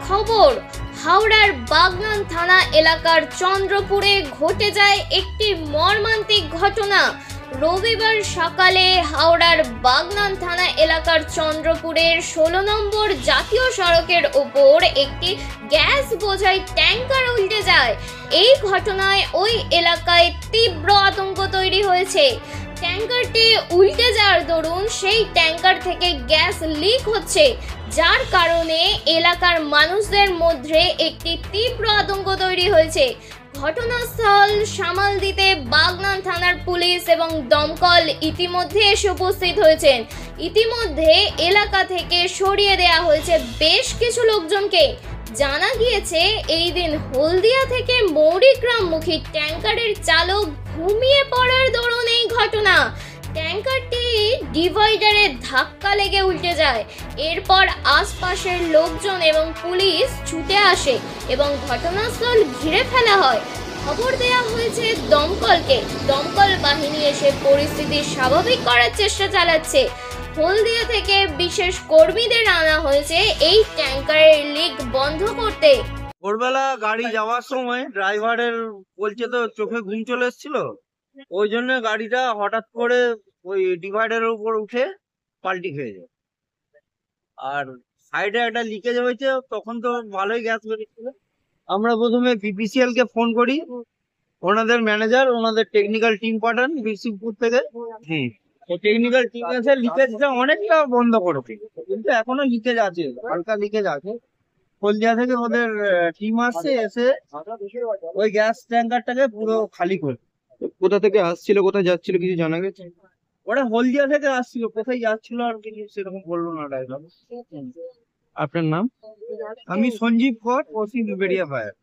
খবর, হাওড়ার বাগনান থানা এলাকার চন্দ্রপুরে ঘটে যায় একটি মর্মান্তিক ঘটনা। রবিবার সকালে হাওড়ার বাগনান থানা এলাকার চন্দ্রপুরের 16 নম্বর জাতীয় সড়কের ওপর একটি গ্যাস বোঝাই ট্যাঙ্কার উল্টে যায়। এই ঘটনায় ওই এলাকায় তীব্র আতঙ্ক তৈরি হয়েছে। ট্যাঙ্কারটি উল্টে যাওয়ার দরুন সেই ট্যাঙ্কার থেকে গ্যাস লিক হচ্ছে, যার কারণে এলাকার মানুষদের মধ্যে একটি তীব্র আতঙ্ক তৈরি হয়েছে। ঘটনাস্থল সামাল দিতে বাগনান থানার পুলিশ এবং দমকল ইতিমধ্যে এসে উপস্থিত হয়েছেন। ইতিমধ্যে এলাকা থেকে সরিয়ে দেওয়া হয়েছে বেশ কিছু লোকজনকে। জানা গিয়েছে এই দিন হলদিয়া থেকে মৌরিগ্রামমুখী ট্যাঙ্কারের চালক ঘুমিয়ে পড়ার দরুন এই ঘটনা। ট্যাঙ্কারটি ডিভাইডারে ধাক্কা লেগে উল্টে যায়। এরপর আশপাশের লোকজন এবং পুলিশ ছুটে আসে এবং ঘটনাস্থল ঘিরে ফেলা হয়। খবর দেওয়া হয়েছে দমকলকে। দমকল বাহিনী এসে পরিস্থিতি স্বাভাবিক করার চেষ্টা চালাচ্ছে। হলদিয়া থেকে বিশেষ কর্মীদের আনা হয়েছে এই ট্যাঙ্কারের লিক বন্ধ করতে। ভোরবেলা গাড়ি যাওয়ার সময় ড্রাইভারের বলছে তো চোখে ঘুম চলে এসেছিল, ওই জন্য গাড়িটা হঠাৎ করে ওই ডিভাইডারের উপর উঠে পাল্টি খেয়ে যায়। আর সাইডে একটা লিকেজ হয়েছে, তখন তো ভালোই গ্যাস বেরিয়েছিল। আমরা প্রথমে বিপিসিএল কে ফোন করি, ওনাদের ম্যানেজার ওনাদের টেকনিক্যাল টিম পাঠান বিসিপুর থেকে। টেকনিক্যাল টিম এসে লিকেজটা অনেকটা বন্ধ করেছে, কিন্তু এখনো লিকেজ আছে, হালকা লিকেজ আছে। হলদিয়া থেকে ওদের টিম আসছে, এসে ওই গ্যাস ট্যাঙ্কারটাকে পুরো খালি করে। কোথা থেকে আসছিল কোথায় যাচ্ছিল কিছু জানা গেছে? ওরা হলদিয়া থেকে আসছিল, কোথায় যাচ্ছিল আর কিছু সেরকম বললো না ড্রাইভার। আপনার নাম? আমি সঞ্জীব কর, ওসি বেরিয়া ফায়ার।